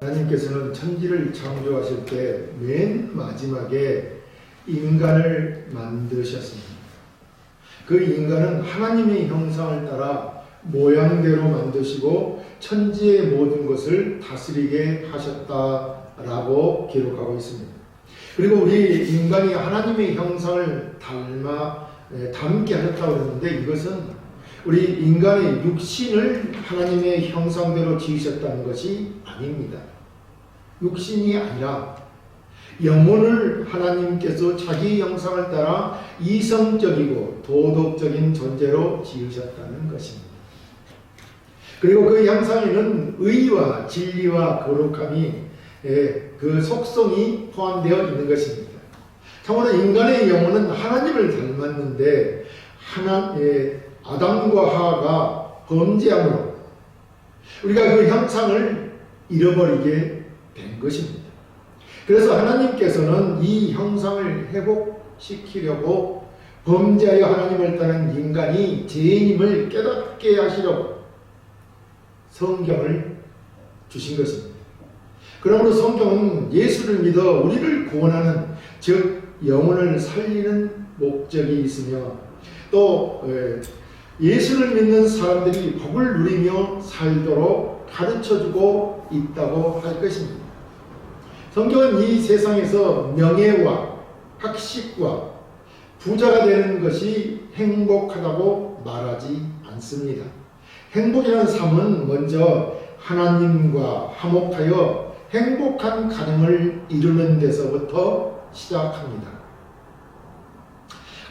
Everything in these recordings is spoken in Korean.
하나님께서는 천지를 창조하실 때 맨 마지막에 인간을 만드셨습니다. 그 인간은 하나님의 형상을 따라 모양대로 만드시고 천지의 모든 것을 다스리게 하셨다라고 기록하고 있습니다. 그리고 우리 인간이 하나님의 형상을 닮게 하셨다고 했는데, 이것은 우리 인간의 육신을 하나님의 형상대로 지으셨다는 것이 아닙니다. 육신이 아니라 영혼을 하나님께서 자기 형상을 따라 이성적이고 도덕적인 존재로 지으셨다는 것입니다. 그리고 그 형상에는 의와 진리와 거룩함이 그 속성이 포함되어 있는 것입니다. 참고로 인간의 영혼은 하나님을 닮았는데 아담과 하와가 범죄함으로 우리가 그 형상을 잃어버리게 된 것입니다. 그래서 하나님께서는 이 형상을 회복시키려고 범죄하여 하나님을 따른 인간이 죄인임을 깨닫게 하시려고 성경을 주신 것입니다. 그러므로 성경은 예수를 믿어 우리를 구원하는, 즉 영혼을 살리는 목적이 있으며, 또 예수를 믿는 사람들이 복을 누리며 살도록 가르쳐주고 있다고 할 것입니다. 성경은 이 세상에서 명예와 학식과 부자가 되는 것이 행복하다고 말하지 않습니다. 행복이라는 삶은 먼저 하나님과 화목하여 행복한 가정을 이루는 데서부터 시작합니다.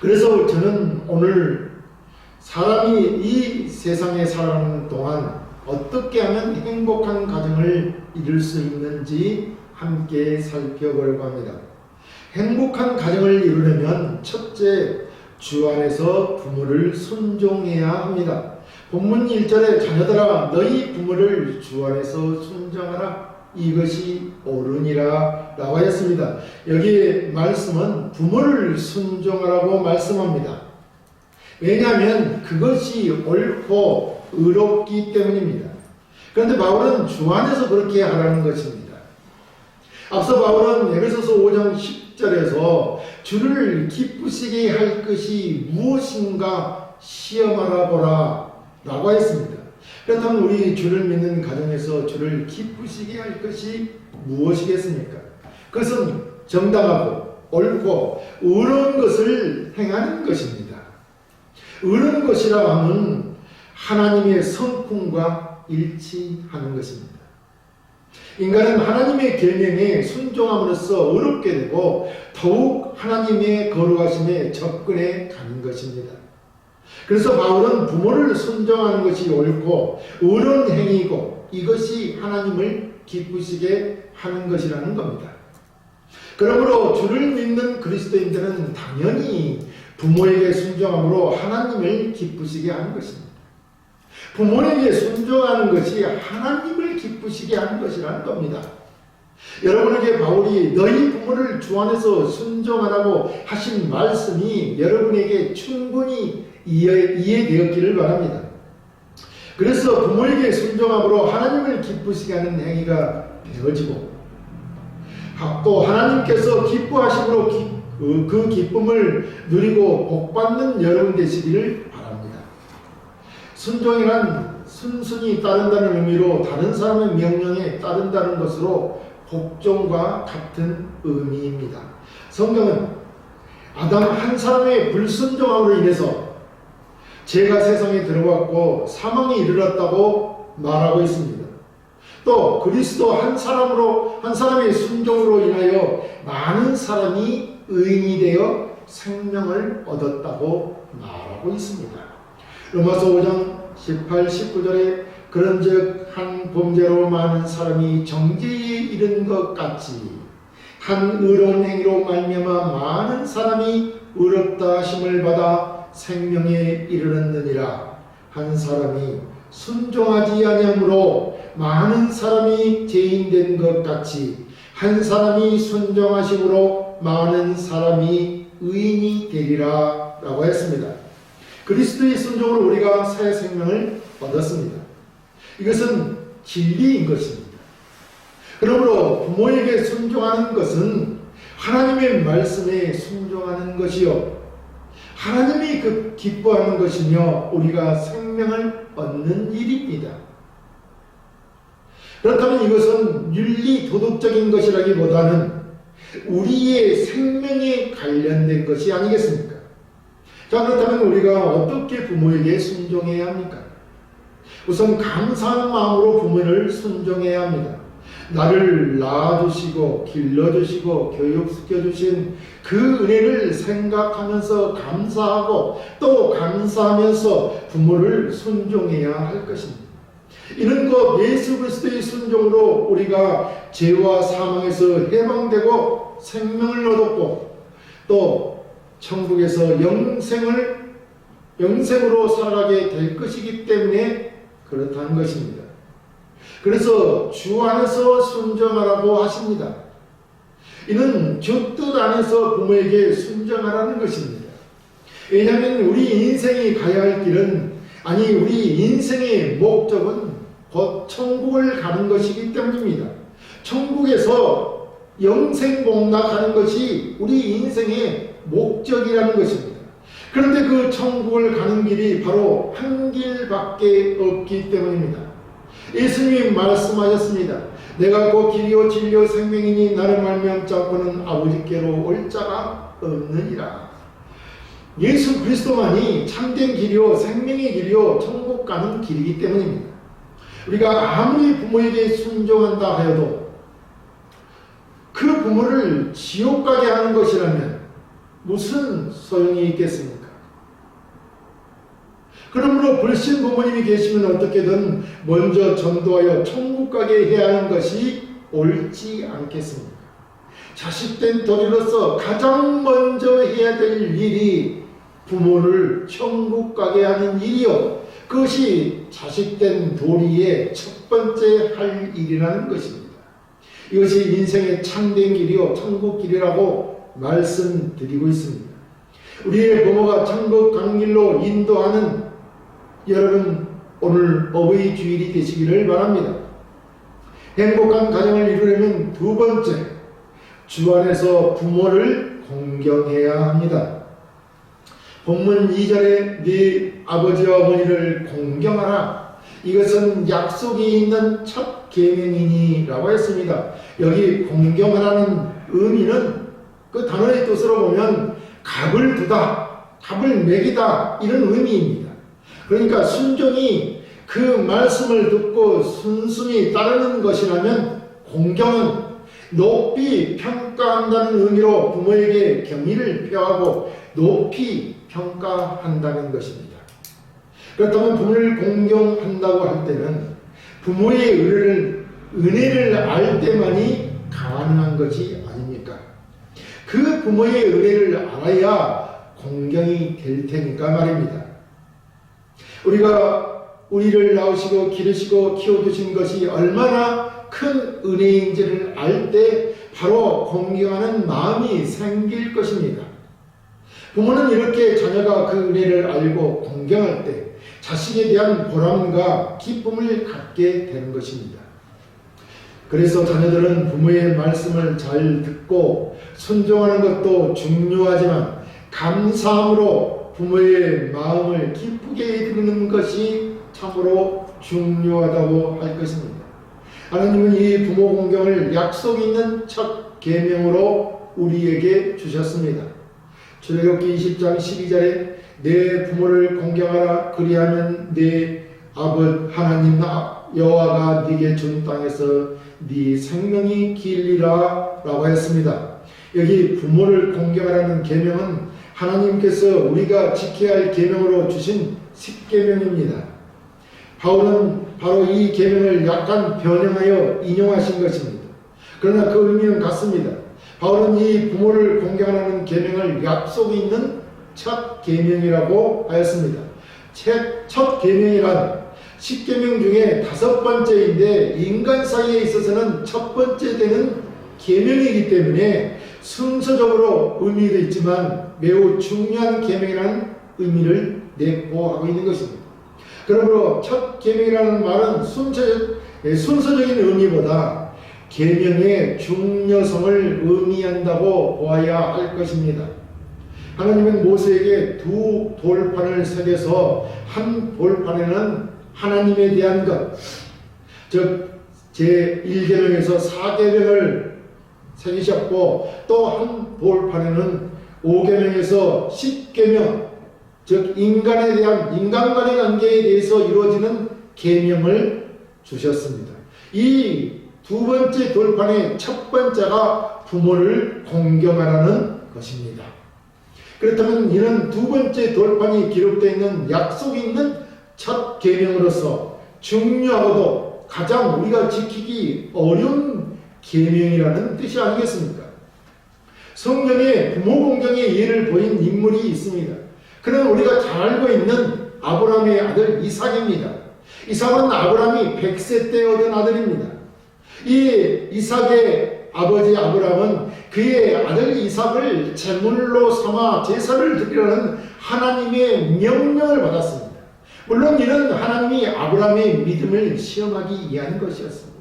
그래서 저는 오늘 사람이 이 세상에 살아가는 동안 어떻게 하면 행복한 가정을 이룰 수 있는지 함께 살펴보려고 합니다. 행복한 가정을 이루려면 첫째, 주 안에서 부모를 순종해야 합니다. 본문 1절에 자녀들아 너희 부모를 주 안에서 순종하라, 이것이 옳으니라 라고 하였습니다. 여기 말씀은 부모를 순종하라고 말씀합니다. 왜냐하면 그것이 옳고 의롭기 때문입니다. 그런데 바울은 주 안에서 그렇게 하라는 것입니다. 앞서 바울은 에베소서 5장 10절에서 주를 기쁘시게 할 것이 무엇인가 시험하라 보라 라고 했습니다. 그렇다면 우리 주를 믿는 가정에서 주를 기쁘시게 할 것이 무엇이겠습니까? 그것은 정당하고 옳고 의로운 것을 행하는 것입니다. 의로운 것이라 함은 하나님의 성품과 일치하는 것입니다. 인간은 하나님의 계명에 순종함으로써 의롭게 되고 더욱 하나님의 거룩하심에 접근해 가는 것입니다. 그래서 바울은 부모를 순종하는 것이 옳고 의로운 행위이고 이것이 하나님을 기쁘시게 하는 것이라는 겁니다. 그러므로 주를 믿는 그리스도인들은 당연히 부모에게 순종함으로 하나님을 기쁘시게 하는 것입니다. 부모에게 순종하는 것이 하나님을 기쁘시게 하는 것이라는 겁니다. 여러분에게 바울이 너희 부모를 주 안에서 순종하라고 하신 말씀이 여러분에게 충분히 이해되었기를 바랍니다. 그래서 부모에게 순종함으로 하나님을 기쁘시게 하는 행위가 되어지고, 또 하나님께서 기뻐하심으로 그 기쁨을 누리고 복받는 여러분 되시기를 바랍니다. 순종이란 순순히 따른다는 의미로 다른 사람의 명령에 따른다는 것으로 복종과 같은 의미입니다. 성경은 아담 한 사람의 불순종함으로 인해서 죄가 세상에 들어왔고 사망이 이르렀다고 말하고 있습니다. 또 그리스도 한 사람의 순종으로 인하여 많은 사람이 의인이 되어 생명을 얻었다고 말하고 있습니다. 로마서 5장 18, 19절에 그런즉 한 범죄로 많은 사람이 정죄에 이른 것 같이 한 의로운 행위로 말미암아 많은 사람이 의롭다 하심을 받아 생명에 이르렀느니라. 한 사람이 순종하지 아니하므로 많은 사람이 죄인된 것 같이 한 사람이 순종하심으로 많은 사람이 의인이 되리라 라고 했습니다. 그리스도의 순종으로 우리가 새 생명을 얻었습니다. 이것은 진리인 것입니다. 그러므로 부모에게 순종하는 것은 하나님의 말씀에 순종하는 것이요 하나님이 기뻐하는 것이며 우리가 생명을 얻는 일입니다. 그렇다면 이것은 윤리 도덕적인 것이라기보다는 우리의 생명에 관련된 것이 아니겠습니까? 자, 그렇다면 우리가 어떻게 부모에게 순종해야 합니까? 우선 감사한 마음으로 부모를 순종해야 합니다. 나를 낳아주시고 길러주시고 교육시켜주신 그 은혜를 생각하면서 감사하고 또 감사하면서 부모를 순종해야 할 것입니다. 이런 것 예수 그리스도의 순종으로 우리가 죄와 사망에서 해방되고 생명을 얻었고 또 천국에서 영생으로 살아가게 될 것이기 때문에 그렇다는 것입니다. 그래서 주 안에서 순종하라고 하십니다. 이는 주 뜻 안에서 부모에게 순종하라는 것입니다. 왜냐하면 우리 인생이 가야 할 길은 우리 인생의 목적은 곧 천국을 가는 것이기 때문입니다. 천국에서 영생복락하는 것이 우리 인생의 목적이라는 것입니다. 그런데 그 천국을 가는 길이 바로 한 길밖에 없기 때문입니다. 예수님이 말씀하셨습니다. 내가 곧 길이요 진리요 생명이니 나를 말미암지 않고는 아버지께로 올 자가 없느니라. 예수 그리스도만이 참된 길이요 생명의 길이요 천국 가는 길이기 때문입니다. 우리가 아무리 부모에게 순종한다 하여도 그 부모를 지옥 가게 하는 것이라면 무슨 소용이 있겠습니까? 그러므로 불신 부모님이 계시면 어떻게든 먼저 전도하여 천국 가게 해야 하는 것이 옳지 않겠습니까? 자식된 도리로서 가장 먼저 해야 될 일이 부모를 천국 가게 하는 일이요 그것이 자식된 도리의 첫 번째 할 일이라는 것입니다. 이것이 인생의 참된 길이요 천국 길이라고 말씀드리고 있습니다. 우리의 부모가 천국 가는 길로 인도하는 여러분 오늘 어버이 주일이 되시기를 바랍니다. 행복한 가정을 이루려면 두 번째, 주 안에서 부모를 공경해야 합니다. 본문 2절에 네 아버지와 어머니를 공경하라. 이것은 약속이 있는 첫 계명이니 라고 했습니다. 여기 공경하라는 의미는 그 단어의 뜻으로 보면 값을 두다, 값을 매기다 이런 의미입니다. 그러니까 순종이 그 말씀을 듣고 순순히 따르는 것이라면 공경은 높이 평가한다는 의미로 부모에게 경의를 표하고 높이 평가한다는 것입니다. 그렇다면 부모를 공경한다고 할 때는 부모의 은혜를 알 때만이 가능한 것이 아닙니까? 그 부모의 은혜를 알아야 공경이 될 테니까 말입니다. 우리를 낳으시고 기르시고 키워주신 것이 얼마나 큰 은혜인지를 알 때 바로 공경하는 마음이 생길 것입니다. 부모는 이렇게 자녀가 그 은혜를 알고 공경할 때 자식에 대한 보람과 기쁨을 갖게 되는 것입니다. 그래서 자녀들은 부모의 말씀을 잘 듣고 순종하는 것도 중요하지만 감사함으로 부모의 마음을 기쁘게 이루는 것이 참으로 중요하다고 할 것입니다. 하나님은 이 부모 공경을 약속 있는 첫 계명으로 우리에게 주셨습니다. 출애굽기 20장 12절에 내 부모를 공경하라 그리하면 내 아버지 하나님 여호와가 네게 준 땅에서 네 생명이 길리라 라고 했습니다. 여기 부모를 공경하라는 계명은 하나님께서 우리가 지켜야 할 계명으로 주신 10계명입니다. 바울은 바로 이 계명을 약간 변형하여 인용하신 것입니다. 그러나 그 의미는 같습니다. 바울은 이 부모를 공경하라는 계명을 약속 있는 첫 계명이라고 하였습니다. 첫 계명이란 10계명 중에 5번째인데 인간 사이에 있어서는 첫 번째 되는 계명이기 때문에 순서적으로 의미도 있지만 매우 중요한 계명이라는 의미를 내포하고 있는 것입니다. 그러므로 첫 계명이라는 말은 순서적인 의미보다 계명의 중요성을 의미한다고 보아야 할 것입니다. 하나님은 모세에게 두 돌판을 새겨서 한 돌판에는 하나님에 대한 것, 즉 제1계명에서 4계명을 새기셨고, 또 한 돌판에는 5계명에서 10계명, 즉 인간간의 관계에 대해서 이루어지는 계명을 주셨습니다. 이 두 번째 돌판의 첫 번째가 부모를 공경하라는 것입니다. 그렇다면 이는 두 번째 돌판이 기록되어 있는 약속이 있는 첫 계명으로서 중요하고도 가장 우리가 지키기 어려운 계명이라는 뜻이 아니겠습니까? 성경에 부모 공경의 예를 보인 인물이 있습니다. 그는 우리가 잘 알고 있는 아브라함의 아들 이삭입니다. 이삭은 아브라함이 100세 때 얻은 아들입니다. 이 이삭의 아버지 아브라함은 그의 아들 이삭을 제물로 삼아 제사를 드리라는 하나님의 명령을 받았습니다. 물론 이는 하나님이 아브라함의 믿음을 시험하기 위한 것이었습니다.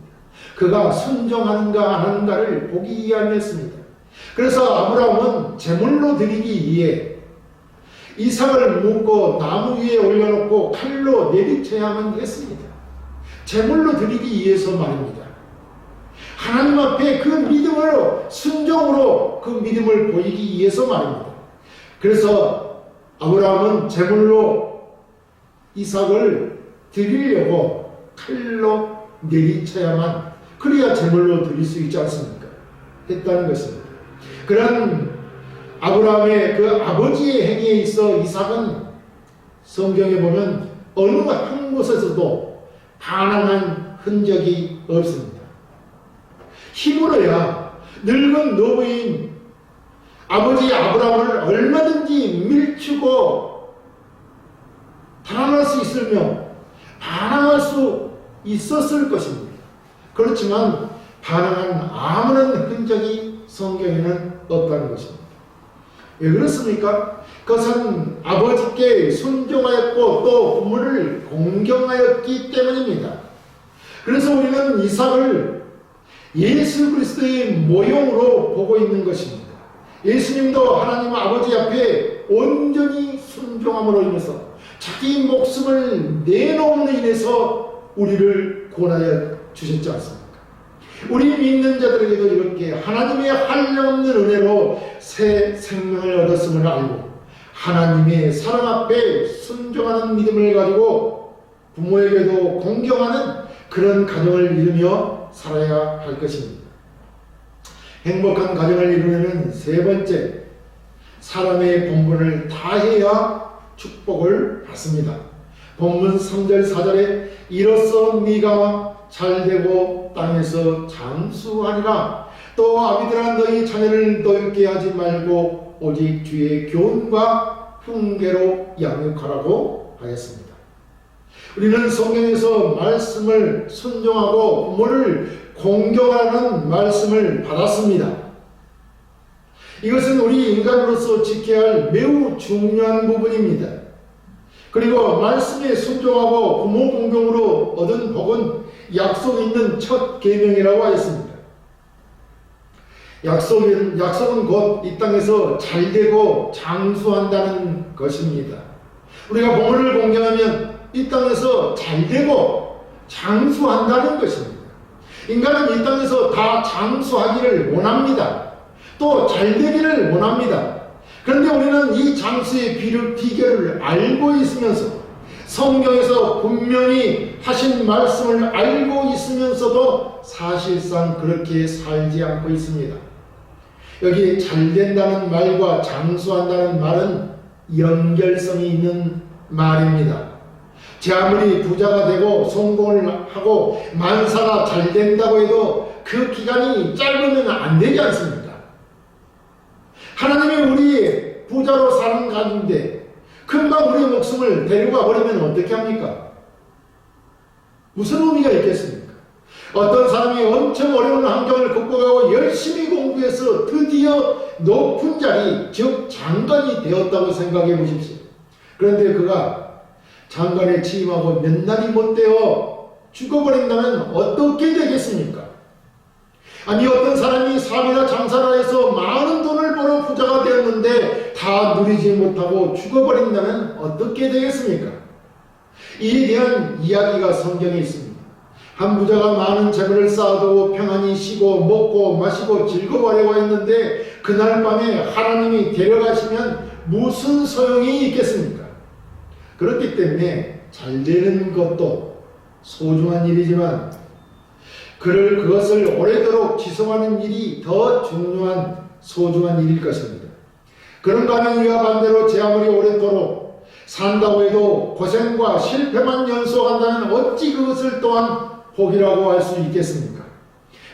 그가 순종하는가 안 하는가를 보기 위함이었습니다. 그래서 아브라함은 제물로 드리기 위해 이삭을 묶고 나무 위에 올려놓고 칼로 내리쳐야만 했습니다. 제물로 드리기 위해서 말입니다. 하나님 앞에 그 믿음으로, 순종으로 그 믿음을 보이기 위해서 말입니다. 그래서 아브라함은 제물로 이삭을 드리려고 칼로 내리쳐야만, 그래야 제물로 드릴 수 있지 않습니까? 했다는 것입니다. 그런 아브라함의 그 아버지의 행위에 있어 이삭은 성경에 보면 어느 한 곳에서도 반항한 흔적이 없습니다. 힘으로야 늙은 노부인 아버지 아브라함을 얼마든지 밀치고 달아날 수 있으며 반항할 수 있었을 것입니다. 그렇지만 반항한 아무런 흔적이 성경에는 없다는 것입니다. 왜 그렇습니까? 그것은 아버지께 순종하였고 또 부모를 공경하였기 때문입니다. 그래서 우리는 이삭을 예수 그리스도의 모형으로 보고 있는 것입니다. 예수님도 하나님 아버지 앞에 온전히 순종함으로 인해서 자기 목숨을 내놓음으로 인해서 우리를 구원하여 주셨지 않습니까? 우리 믿는 자들에게도 이렇게 하나님의 한량없는 은혜로 새 생명을 얻었음을 알고 하나님의 사랑 앞에 순종하는 믿음을 가지고 부모에게도 공경하는 그런 가정을 이루며 살아야 할 것입니다. 행복한 가정을 이루려면 세 번째, 사람의 본분을 다해야 축복을 받습니다. 본문 3절 4절에 이로써 네가 잘되고 땅에서 장수하리라. 또 아비들아 너희 자녀를 노엽게 하지 말고 오직 주의 교훈과 훈계로 양육하라고 하였습니다. 우리는 성경에서 말씀을 순종하고 부모를 공경하는 말씀을 받았습니다. 이것은 우리 인간으로서 지켜야 할 매우 중요한 부분입니다. 그리고 말씀에 순종하고 부모 공경으로 얻은 복은 약속 있는 첫 계명이라고 하였습니다. 약속은 곧 이 땅에서 잘되고 장수한다는 것입니다. 우리가 부모를 공경하면 이 땅에서 잘되고 장수한다는 것입니다. 인간은 이 땅에서 다 장수하기를 원합니다. 또 잘되기를 원합니다. 그런데 우리는 이 장수의 비결을 알고 있으면서 성경에서 분명히 하신 말씀을 알고 있으면서도 사실상 그렇게 살지 않고 있습니다. 여기 잘된다는 말과 장수한다는 말은 연결성이 있는 말입니다. 제 아무리 부자가 되고 성공을 하고 만사가 잘 된다고 해도 그 기간이 짧으면 안 되지 않습니까? 하나님이 우리 부자로 사는 가운데 금방 우리의 목숨을 데리고 가버리면 어떻게 합니까? 무슨 의미가 있겠습니까? 어떤 사람이 엄청 어려운 환경을 극복하고 열심히 공부해서 드디어 높은 자리, 즉 장관이 되었다고 생각해 보십시오. 그런데 그가 장관에 취임하고 몇 날이 못 되어 죽어버린다면 어떻게 되겠습니까? 아니 어떤 사람이 사업이나 장사를 해서 많은 돈을 벌어 부자가 되었는데 다 누리지 못하고 죽어버린다면 어떻게 되겠습니까? 이에 대한 이야기가 성경에 있습니다. 한 부자가 많은 재물을 쌓아두고 평안히 쉬고 먹고 마시고 즐거워하려고 했는데 그날 밤에 하나님이 데려가시면 무슨 소용이 있겠습니까? 그렇기 때문에 잘 되는 것도 소중한 일이지만 그것을 오래도록 지속하는 일이 더 중요한 소중한 일일 것입니다. 그런가 하면 이와 반대로 제 아무리 오래도록 산다고 해도 고생과 실패만 연속한다면 어찌 그것을 또한 복이라고 할 수 있겠습니까?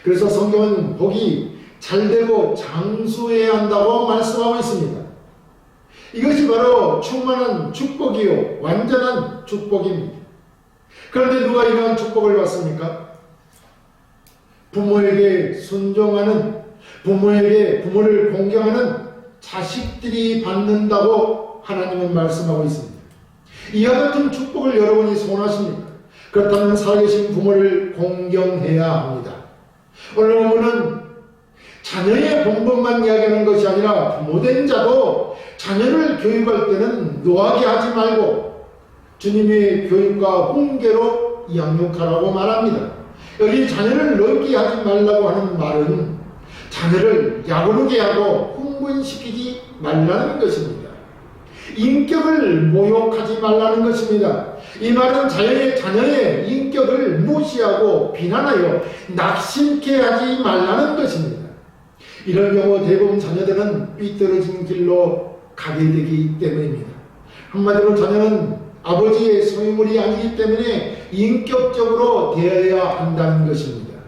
그래서 성경은 복이 잘되고 장수해야 한다고 말씀하고 있습니다. 이것이 바로 충만한 축복이요 완전한 축복입니다. 그런데 누가 이러한 축복을 받습니까? 부모에게 순종하는, 부모를 공경하는 자식들이 받는다고 하나님은 말씀하고 있습니다. 이와 같은 축복을 여러분이 소원하십니까? 그렇다면 살아계신 부모를 공경해야 합니다. 오늘 본문은 자녀의 본분만 이야기하는 것이 아니라 부모된 자도 자녀를 교육할 때는 노하게 하지 말고 주님의 교육과 훈계로 양육하라고 말합니다. 여기 자녀를 넓게 하지 말라고 하는 말은 자녀를 야구르게 하고 흥분시키지 말라는 것입니다. 인격을 모욕하지 말라는 것입니다. 이 말은 자녀의 인격을 무시하고 비난하여 낙심케 하지 말라는 것입니다. 이런 경우 대부분 자녀들은 삐뚤어진 길로 가게 되기 때문입니다. 한마디로 자녀는 아버지의 소유물이 아니기 때문에 인격적으로 대해야 한다는 것입니다.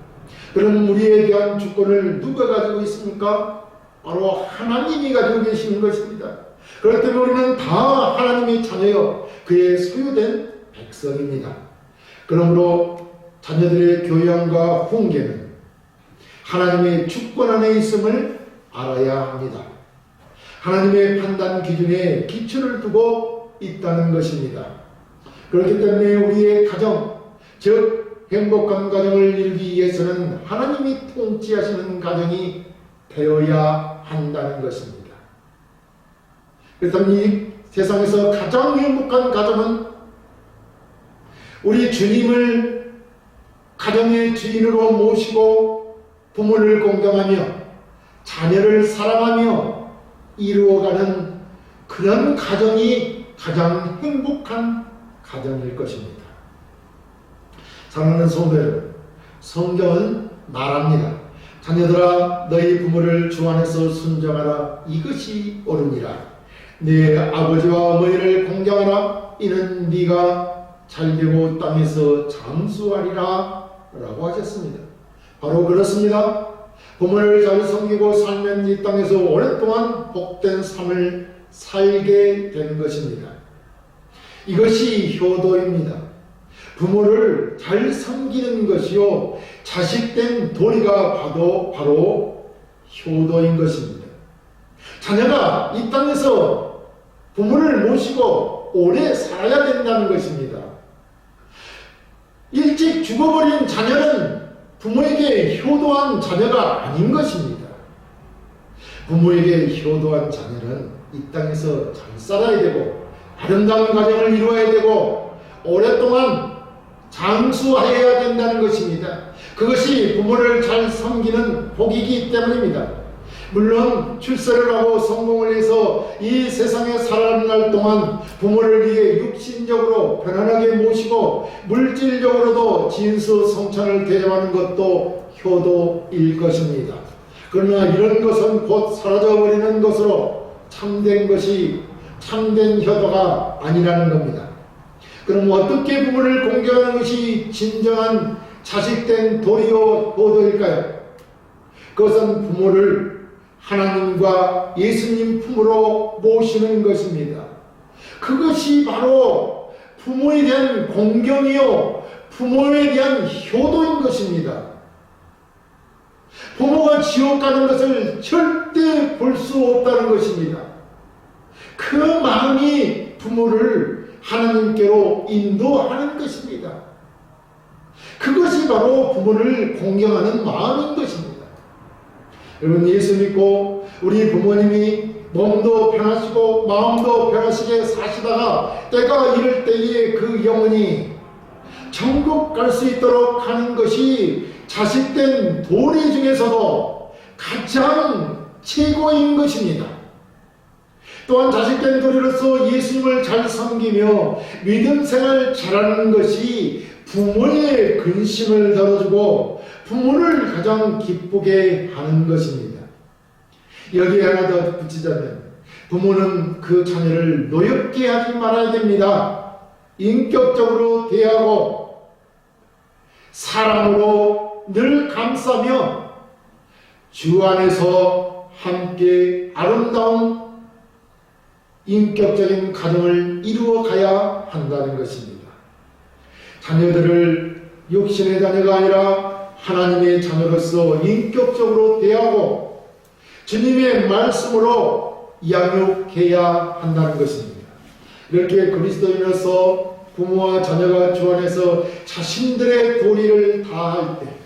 그럼 우리에 대한 주권을 누가 가지고 있습니까? 바로 하나님이 가지고 계시는 것입니다. 그렇기 때문에 우리는 다 하나님의 자녀여 그의 소유된 백성입니다. 그러므로 자녀들의 교양과 훈계는 하나님의 주권 안에 있음을 알아야 합니다. 하나님의 판단 기준에 기초를 두고 있다는 것입니다. 그렇기 때문에 우리의 가정, 즉 행복한 가정을 이루기 위해서는 하나님이 통치하시는 가정이 되어야 한다는 것입니다. 그렇다면 이 세상에서 가장 행복한 가정은 우리 주님을 가정의 주인으로 모시고 부모를 공경하며 자녀를 사랑하며 이루어가는 그런 가정이 가장 행복한 가정일 것입니다. 사랑하는 성도 여러분, 성경은 말합니다. 자녀들아 너희 부모를 주 안에서 순종하라. 이것이 옳으니라. 네 아버지와 어머니를 공경하라. 이는 네가 잘되고 땅에서 장수하리라 라고 하셨습니다. 바로 그렇습니다. 부모를 잘 섬기고 살면 이 땅에서 오랫동안 복된 삶을 살게 되는 것입니다. 이것이 효도입니다. 부모를 잘 섬기는 것이요 자식된 도리가 바로 효도인 것입니다. 자녀가 이 땅에서 부모를 모시고 오래 살아야 된다는 것입니다. 일찍 죽어버린 자녀는 부모에게 효도한 자녀가 아닌 것입니다. 부모에게 효도한 자녀는 이 땅에서 잘 살아야 되고 아름다운 가정을 이루어야 되고 오랫동안 장수하여야 된다는 것입니다. 그것이 부모를 잘 섬기는 복이기 때문입니다. 물론 출세를 하고 성공을 해서 이 세상에 살아날 동안 부모를 위해 육신적으로 편안하게 모시고 물질적으로도 진수성찬을 대접하는 것도 효도일 것입니다. 그러나 이런 것은 곧 사라져버리는 것으로 참된 것이 참된 효도가 아니라는 겁니다. 그럼 어떻게 부모를 공경하는 것이 진정한 자식된 도리요 효도일까요? 그것은 부모를 하나님과 예수님 품으로 모시는 것입니다. 그것이 바로 부모에 대한 공경이요 부모에 대한 효도인 것입니다. 부모가 지옥 가는 것을 절대 볼 수 없다는 것입니다. 그 마음이 부모를 하나님께로 인도하는 것입니다. 그것이 바로 부모를 공경하는 마음인 것입니다. 여러분, 예수 믿고 우리 부모님이 몸도 편하시고 마음도 편하시게 사시다가 때가 이를 때에 그 영혼이 천국 갈 수 있도록 하는 것이 자식된 도리 중에서도 가장 최고인 것입니다. 또한 자식된 도리로서 예수님을 잘 섬기며 믿음 생활 잘하는 것이 부모의 근심을 덜어주고 부모를 가장 기쁘게 하는 것입니다. 여기에 하나 더 붙이자면 부모는 그 자녀를 노엽게 하지 말아야 됩니다. 인격적으로 대하고 사랑으로 늘 감싸며 주 안에서 함께 아름다운 인격적인 가정을 이루어 가야 한다는 것입니다. 자녀들을 육신의 자녀가 아니라 하나님의 자녀로서 인격적으로 대하고 주님의 말씀으로 양육해야 한다는 것입니다. 이렇게 그리스도인으로서 부모와 자녀가 주 안에서 자신들의 도리를 다할 때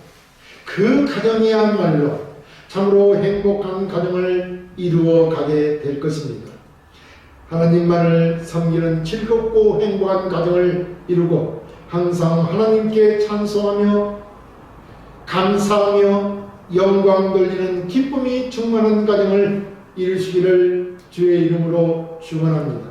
그 가정이야말로 참으로 행복한 가정을 이루어 가게 될 것입니다. 하나님만을 섬기는 즐겁고 행복한 가정을 이루고 항상 하나님께 찬송하며 감사하며 영광 돌리는 기쁨이 충만한 가정을 이루시기를 주의 이름으로 축원합니다.